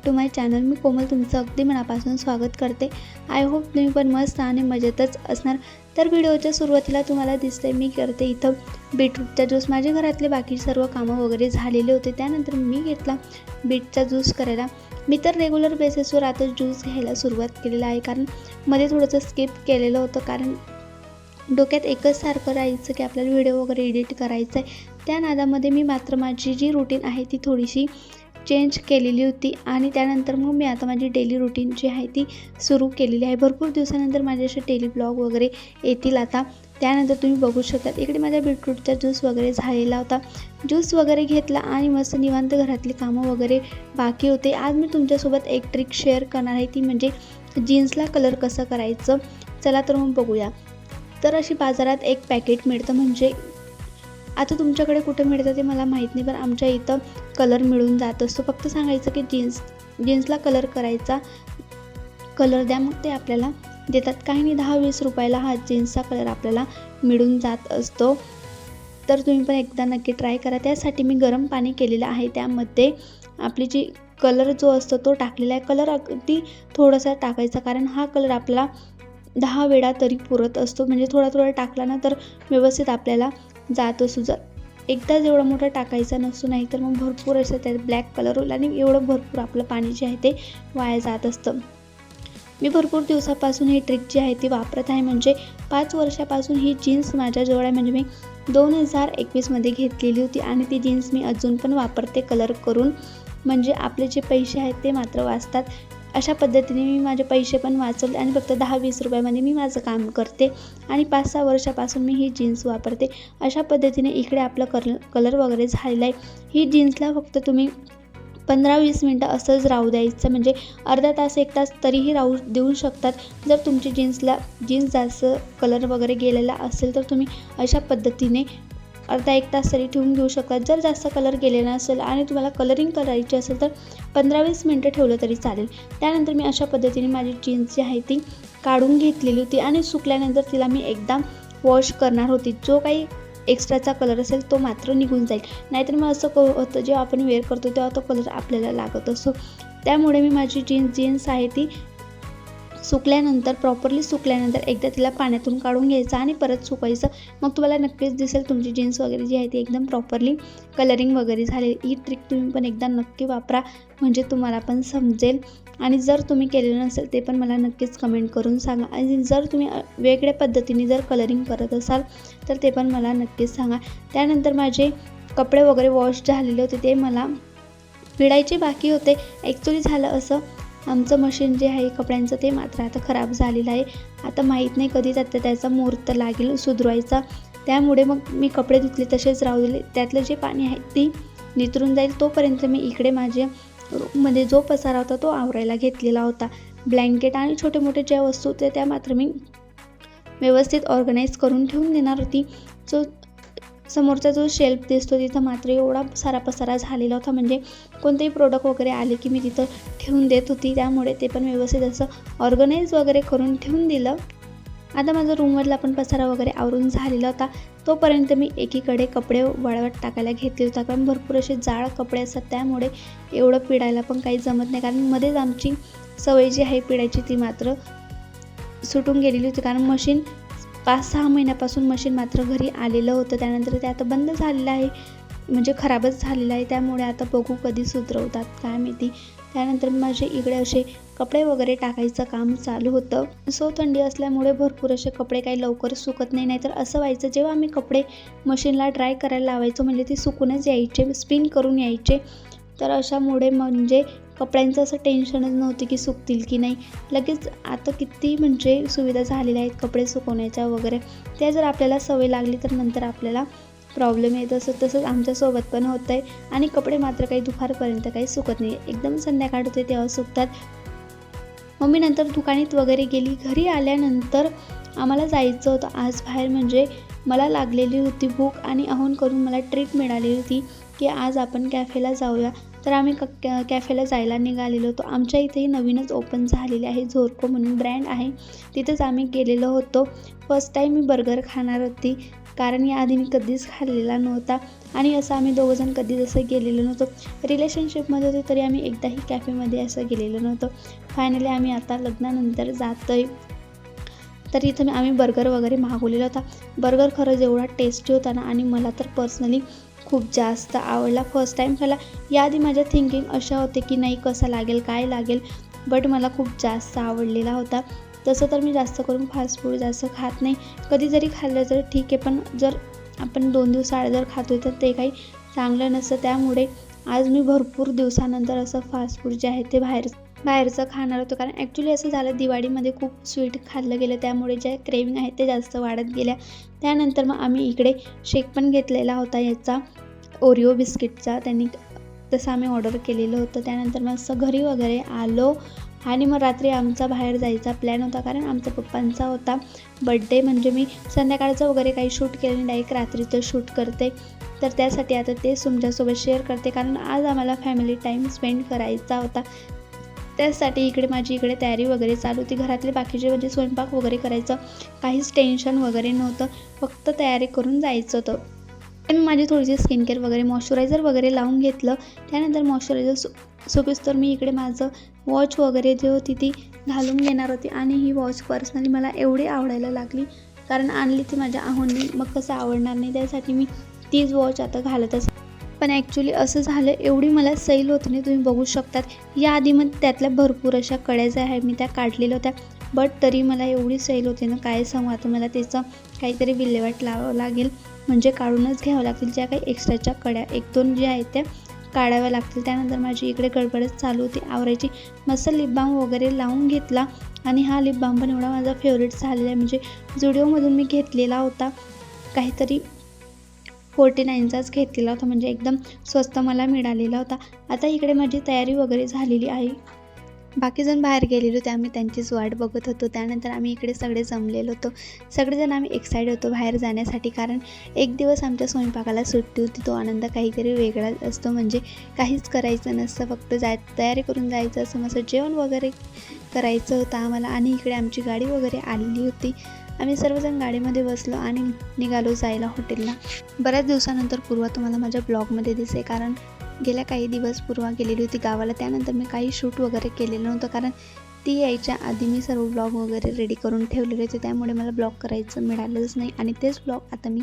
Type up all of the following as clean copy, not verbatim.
To my channel. मी कोमल तुमचं अगदी मनापासून स्वागत करते. आय होप तुम्ही पण मस्त आणि मजेतच असणार. तर व्हिडिओच्या सुरुवातीला तुम्हाला दिसते मी करते इथं बीटरूटचा ज्यूस. माझ्या घरातले बाकी सर्व कामं वगैरे झालेले होते, त्यानंतर मी घेतला बीटचा ज्यूस करायला. मी तर रेग्युलर बेसिसवर आता ज्यूस घ्यायला सुरुवात केलेला आहे, कारण मध्ये थोडंसं स्किप केलेलं होतं, कारण डोक्यात एकच सारखं राहायचं की आपल्याला व्हिडिओ वगैरे एडिट करायचं आहे. त्या नादामध्ये मी मात्र माझी जी रुटीन आहे ती थोडीशी चेंज केलेली होती आणि त्यानंतर मग मी आता माझी डेली रुटीन जी आहे ती सुरू केलेली आहे. भरपूर दिवसानंतर माझे असे डेली ब्लॉग वगैरे येतील आता. त्यानंतर तुम्ही बघू शकता इकडे माझ्या बीटरूटचा ज्यूस वगैरे झालेला होता. ज्यूस वगैरे घेतला आणि मस्त निवांत घरातली कामं वगैरे बाकी होते. आज मी तुमच्यासोबत एक ट्रिक शेअर करणार आहे, ती म्हणजे जीन्सला कलर कसं करायचं. चला तर मग बघूया. तर अशी बाजारात एक पॅकेट मिळतं, म्हणजे आता तुमच्याकडे कुठे मिळतं ते मला माहीत नाही, पण आमच्या इथं कलर मिळून जात असतो. फक्त सांगायचं की जीन्सला कलर करायचा, कलर द्या, मग ते आपल्याला देतात. काही नाही, 10-20 रुपयाला हा जीन्सचा कलर आपल्याला मिळून जात असतो. तर तुम्ही पण एकदा नक्की ट्राय करा. त्यासाठी मी गरम पाणी केलेलं आहे, त्यामध्ये आपली जी कलर जो असतो तो टाकलेला आहे. कलर अगदी थोडासा टाकायचा, कारण हा कलर आपल्याला 10 वेळा तरी पुरत असतो. म्हणजे थोडा थोडा टाकला ना तर व्यवस्थित आपल्याला जात असतो. जर एकदा जेवढा मोठा टाकायचा नसतो, नाही तर मग भरपूर असं त्यात ब्लॅक कलर होईल आणि एवढं भरपूर आपलं पाणी जे आहे ते वाया जात असतं. मी भरपूर दिवसापासून ही ट्रिक जी आहे ती वापरत आहे. म्हणजे 5 वर्षापासून ही जीन्स माझ्याजवळ आहे. म्हणजे मी 2021मध्ये घेतलेली होती आणि ती जीन्स मी अजून पण वापरते कलर करून. म्हणजे आपले जे पैसे आहेत ते मात्र वाचतात. अशा पद्धतीने मी माझे पैसे पण वाचवले आणि फक्त 10-20 रुपयामध्ये मी माझं काम करते आणि 5-6 वर्षापासून मी ही जीन्स वापरते. अशा पद्धतीने इकडे आपलं कलर वगैरे झालेला आहे. ही जीन्सला फक्त तुम्ही 15-20 मिनटं असंच राहू द्यायचं, म्हणजे अर्धा तास 1 तास तरीही राहू देऊ शकतात. जर तुमची जीन्स जास्त कलर वगैरे गेलेला असेल तर तुम्ही अशा पद्धतीने अर्धा 1 तास तरी ठेवून घेऊ शकतात. जर जास्त कलर गेलेला नसेल आणि तुम्हाला कलरिंग करायची असेल तर 15-20 मिनटं ठेवलं तरी चालेल. त्यानंतर मी अशा पद्धतीने माझी जीन्स जी आहे ती काढून घेतलेली होती आणि सुकल्यानंतर तिला मी एकदा वॉश करणार होती. जो काही एक्स्ट्राचा कलर असेल तो मात्र निघून जाईल. नाहीतर मग असं होतं, जेव्हा आपण वेअर करतो तेव्हा तो कलर आपल्याला लागत असतो. त्यामुळे मी माझी जीन्स आहे ती प्रॉपरली सुकल्यानंतर एकदा तिला पाण्यातून काढून घ्यायचं आणि परत सुकवायचं. मग तुम्हाला नक्कीच दिसेल तुमची जीन्स वगैरे जी आहे ती एकदम प्रॉपरली कलरिंग वगैरे झाली. ही ट्रिक तुम्ही पण एकदा नक्की वापरा, म्हणजे तुम्हाला पण समजेल. आणि जर तुम्ही केलेलं नसेल ते पण मला नक्कीच कमेंट करून सांगा. आणि जर तुम्ही वेगळ्या पद्धतीने जर कलरिंग करत असाल तर ते पण मला नक्कीच सांगा. त्यानंतर माझे कपडे वगैरे वॉश झालेले होते, ते मला पिळायचे बाकी होते. ॲक्च्युली झालं असं, आमचं मशीन जे आहे कपड्यांचं ते मात्र आता खराब झालेलं आहे. आता माहीत नाही कधी त्याचा मुहूर्त लागेल सुधरवायचा. त्यामुळे मग मी कपडे धुतले तसेच राहू दिले. त्यातलं जे पाणी आहे ती नितरून जाईल तोपर्यंत मी इकडे माझ्या रूममध्ये जो पसारा होता तो आवरायला घेतलेला होता. ब्लँकेट आणि छोटे मोठे ज्या वस्तू होत्या त्या मात्र मी व्यवस्थित ऑर्गनाईज करून ठेवून देणार होती. समोरचा जो शेल्फ दिसतो तिथं मात्र एवढा सारा पसारा झालेला होता, म्हणजे कोणतेही प्रोडक्ट वगैरे आले की मी तिथं ठेवून देत होती. त्यामुळे ते पण व्यवस्थित असं ऑर्गनाईज वगैरे करून ठेवून दिलं. आता माझा रूममधला पण पसारा वगैरे आवरून झालेला होता. तोपर्यंत मी एकीकडे कपडे वाळवत टाकायला घेतले होता, कारण भरपूर असे जाड कपडे असतात, त्यामुळे एवढं पिळायला पण काही जमत नाही. कारण मध्येच आमची सवय जी आहे पिळायची ती मात्र सुटून गेलेली होती, कारण मशीन 5-6 महिन्यापासून मशीन मात्र घरी आलेलं होतं. त्यानंतर ते आता बंद झालेलं आहे, म्हणजे खराबच झालेलं आहे. त्यामुळे आता बघू कधी सुधरवतात काय माहिती. त्यानंतर माझे इकडे असे कपडे वगैरे टाकायचं काम चालू होतं. थंडी असल्यामुळे भरपूर असे कपडे काही लवकर सुकत नाही. नाहीतर असं व्हायचं, जेव्हा आम्ही कपडे मशीनला ड्राय करायला लावायचो म्हणजे ते सुकूनच यायचे, स्पिन करून यायचे. तर अशामुळे म्हणजे कपड्यांचं असं टेन्शनच नव्हती की सुकतील की नाही. लगेच आता किती म्हणजे सुविधा झालेल्या आहेत कपडे सुकवण्याच्या वगैरे. त्या जर आपल्याला सवय लागली तर नंतर आपल्याला प्रॉब्लेम येत असतो. तसंच आमच्यासोबत पण होतं आहे. आणि कपडे मात्र काही दुपारपर्यंत काही सुकत नाही, एकदम संध्याकाळ होते तेव्हा सुकतात. मम्मी नंतर दुकानात वगैरे गेली. घरी आल्यानंतर आम्हाला जायचं होतं आज बाहेर, म्हणजे मला लागलेली होती भूक आणि आहोन करून मला ट्रीट मिळालेली होती की आज आपण कॅफेला जाऊया. तर आम्ही कॅफेला जायला निघालेलो होतो. आमच्या इथेही नवीनच ओपन झालेले आहे, झोर्को म्हणून ब्रँड आहे, तिथंच आम्ही गेलेलो होतो. फर्स्ट टाईम मी बर्गर खाणार होती, कारण याआधी मी कधीच खाल्लेला नव्हता आणि असं आम्ही दोघंजण कधीच असं गेलेलो नव्हतो. रिलेशनशिपमध्ये होतो तरी आम्ही एकदाही कॅफेमध्ये असं गेलेलो नव्हतो. फायनली आम्ही आता लग्नानंतर जातो आहे. तर इथं आम्ही बर्गर वगैरे मागवलेला होता. बर्गर खरंच एवढा टेस्टी होता ना आणि मला तर पर्सनली खूप जास्त आवडला. फर्स्ट टाईम खाल्ला. याआधी माझ्या थिंकिंग अशा होते की नाही कसा लागेल, काय लागेल, बट मला खूप जास्त आवडलेला होता. तसं तर मी जास्त करून फास्ट फूड जास्त खात नाही. कधी जरी खाल्लं तर ठीक आहे, पण जर आपण 2 दिवसाआड जर खातो आहे तर ते काही चांगलं नसतं. त्यामुळे आज मी भरपूर दिवसानंतर असं फास्ट फूड जे आहे ते बाहेरचं खाणार होतो. कारण ॲक्च्युली असं झालं दिवाळीमध्ये खूप स्वीट खाल्लं गेलं, त्यामुळे ज्या क्रेविंग आहेत ते जास्त वाढत गेल्या. त्यानंतर मग आम्ही इकडे शेक पण घेतलेला होता याचा ओरिओ बिस्किटचा. त्यांनी तसं आम्ही ऑर्डर केलेलं होतं. त्यानंतर मग असं घरी वगैरे आलो आणि मग रात्री आमचा बाहेर जायचा प्लॅन होता. कारण आमच्या पप्पांचा होता बड्डे. म्हणजे मी संध्याकाळचं वगैरे काही शूट केलं नाही, डायरेक्ट रात्रीचं शूट करते. तर त्यासाठी आता तेच तुमच्यासोबत शेअर करते, कारण आज आम्हाला फॅमिली टाईम स्पेंड करायचा होता. त्यासाठी इकडे माझी तयारी वगैरे चालू होती. घरातले बाकीचे म्हणजे स्वयंपाक वगैरे करायचं काहीच टेन्शन वगैरे नव्हतं, फक्त तयारी करून जायचं होतं. मी माझी थोडीशी स्किन केअर वगैरे मॉइश्चरायझर वगैरे लावून घेतलं. त्यानंतर मॉइश्चरायझर सोबत तर मी इकडे माझं वॉच वगैरे जी होती ती घालून घेणार होती. आणि ही वॉच पर्सनली मला एवढी आवडायला लागली, कारण आणली ती माझ्या आहोंनी, मग कसं आवडणार नाही, त्यासाठी मी तीच वॉच आता घालत असते. पण ॲक्च्युली असं झालं, एवढी मला सैल होती नाही, तुम्ही बघू शकतात. याआधी मग त्यातल्या भरपूर अशा कड्या ज्या आहेत मी त्या काढलेल्या होत्या, बट तरी मला एवढी सैल होती ना काय सांगू. आता मला त्याचं काहीतरी विल्हेवाट लावावं लागेल, म्हणजे काढूनच घ्यावं लागतील. ज्या काही एक्स्ट्राच्या कड्या 1-2 ज्या आहेत त्या काढाव्या लागतील. त्यानंतर माझी इकडे गडबडच चालू होती आवरायची. मस्त लिप बाम वगैरे लावून घेतला आणि हा लिप बाम पण एवढा माझा फेवरेट झालेला आहे. म्हणजे झुडिओमधून मी घेतलेला होता, काहीतरी 49चाच घेतलेला होता, म्हणजे एकदम स्वस्त मला मिळालेला होता. आता इकडे माझी तयारी वगैरे झालेली आहे. बाकीजण बाहेर गेलेलो होते, आम्ही त्यांचीच वाट बघत होतो. त्यानंतर आम्ही इकडे सगळे जमलेलो होतो. सगळेजण आम्ही एक्साइटेड होतो बाहेर जाण्यासाठी, कारण एक दिवस आमच्या स्वयंपाकाला सुट्टी होती. तो आनंद काहीतरी वेगळाच असतो. म्हणजे काहीच करायचं नसतं, फक्त तयारी करून जायचं असं. मस्त जेवण वगैरे करायचं होतं आम्हाला. आणि इकडे आमची गाडी वगैरे आलेली होती. आम्ही सर्वजण गाडीमध्ये बसलो आणि निघालो जायला हॉटेलला. बऱ्याच दिवसानंतर पूर्वा तुम्हाला माझ्या ब्लॉगमध्ये दिसे, कारण गेल्या काही दिवस पूर्वा गेलेली होती गावाला. त्यानंतर मी काही शूट वगैरे केलेलं नव्हतं, कारण ती यायच्या आधी मी सर्व ब्लॉग वगैरे रेडी करून ठेवलेले होते. त्यामुळे मला ब्लॉग करायचं मिळालंच नाही आणि तेच ब्लॉग आता मी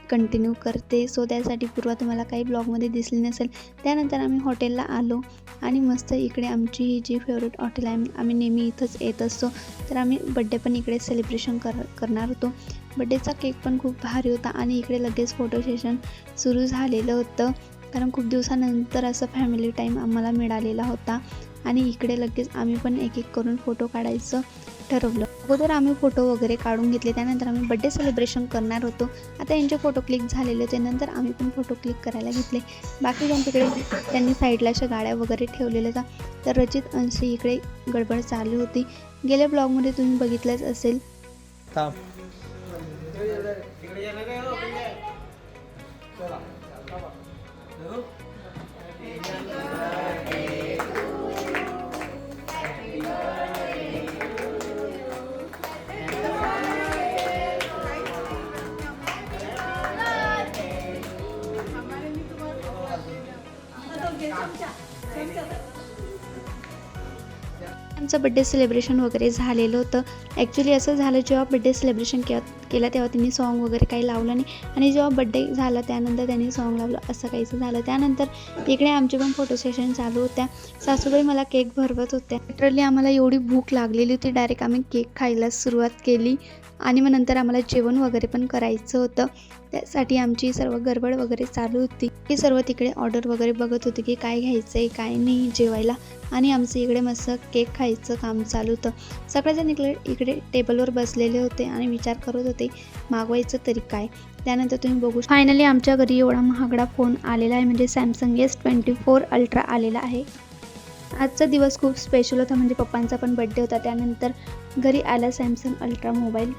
कंटिन्यू करते. सो त्यासाठी पूर्वा तुम्हाला काही ब्लॉगमध्ये दिसली नसेल. त्यानंतर आम्ही हॉटेलला आलो आणि मस्त इकडे आमची ही जी फेवरेट हॉटेल आहे, आम्ही नेहमी इथंच येत असतो. तर आम्ही बड्डे पण इकडे सेलिब्रेशन करणार होतो. बड्डेचा केक पण खूप भारी होता आणि इकडे लगेच फोटो सेशन सुरू झालेलं होतं, कारण खूप दिवसानंतर असं फॅमिली टाईम आम्हाला मिळालेला होता. आणि इकडे लगेच आम्ही पण एक करून फोटो काढायचं ठरवलं. अगोदर आम्ही फोटो वगैरे काढून घेतले, त्यानंतर आम्ही बड्डे सेलिब्रेशन करणार होतो. आता यांचे फोटो क्लिक झालेले होते, नंतर आम्ही पण फोटो क्लिक करायला घेतले. बाकी तिकडे त्यांनी साईडला अशा गाड्या वगैरे ठेवलेल्या होत्या. तर रचित अंशी इकडे गडबड चालू होती. गेल्या ब्लॉगमध्ये तुम्ही बघितलंच असेल. आमचं बड्डे सेलिब्रेशन वगैरे झालेलं होतं. ॲक्च्युली असं झालं, जेव्हा बड्डे सेलिब्रेशन केलं तेव्हा त्यांनी सॉन्ग वगैरे काही लावलं नाही, आणि जेव्हा बड्डे झाला त्यानंतर त्यांनी सॉन्ग लावलं, असं काहीचं झालं. त्यानंतर इकडे आमचे पण फोटो सेशन चालू होत्या. सासूबाई मला केक भरवत होत्या. लिटरली आम्हाला एवढी भूक लागलेली होती, डायरेक्ट आम्ही केक खायला सुरुवात केली. आणि मग नंतर आम्हाला जेवण वगैरे पण करायचं होतं. त्यासाठी आमची सर्व गडबड वगैरे चालू होती. हे सर्व तिकडे ऑर्डर वगैरे बघत होते की काय घ्यायचं आहे काय नाही जेवायला, आणि आमचं इकडे मस्त केक खायचं काम चालू होतं. सगळेजण इकडे टेबलवर बसलेले होते आणि विचार करत होते मागवायचं तरी काय. त्यानंतर तुम्ही बघू फायनली आमच्या घरी एवढा महागडा फोन आलेला आहे, म्हणजे सॅमसंग S24 अल्ट्रा आलेला आहे. आजचा दिवस खूप स्पेशल होता, म्हणजे पप्पांचा पण बड्डे होता. त्यानंतर घरी आला सॅमसंग अल्ट्रा मोबाईल.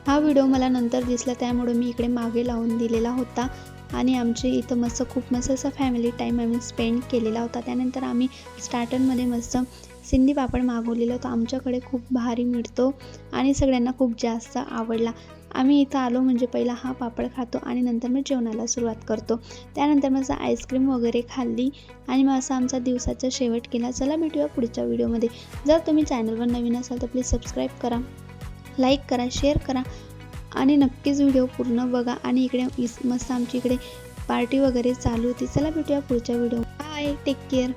हा व्हिडिओ मला नंतर दिसला, त्यामुळे मी इकडे मागे लावून दिलेला होता. आणि आमचे इथं खूप मस्त असा फॅमिली टाईम आम्ही स्पेंड केलेला होता. त्यानंतर आम्ही स्टार्टरमध्ये मस्त सिंधी पापड मागवलेला होता. आमच्याकडे खूप भारी मिळतो आणि सगळ्यांना खूप जास्त आवडला. आम्ही इथं आलो म्हणजे पहिला हा पापड खातो आणि नंतर मग जेवणाला सुरुवात करतो. त्यानंतर मग आईस्क्रीम वगैरे खाल्ली आणि मग असा आमचा दिवसाचा शेवट केला. चला भेटूया पुढच्या व्हिडिओमध्ये. जर तुम्ही चॅनलवर नवीन असाल तर प्लीज सबस्क्राईब करा, लाईक करा, शेअर करा आणि नक्कीच व्हिडिओ पूर्ण बघा. आणि इकडे मस्त आमची इकडे पार्टी वगैरे चालू होती. चला भेटूया पुढच्या व्हिडिओ. Bye, take care.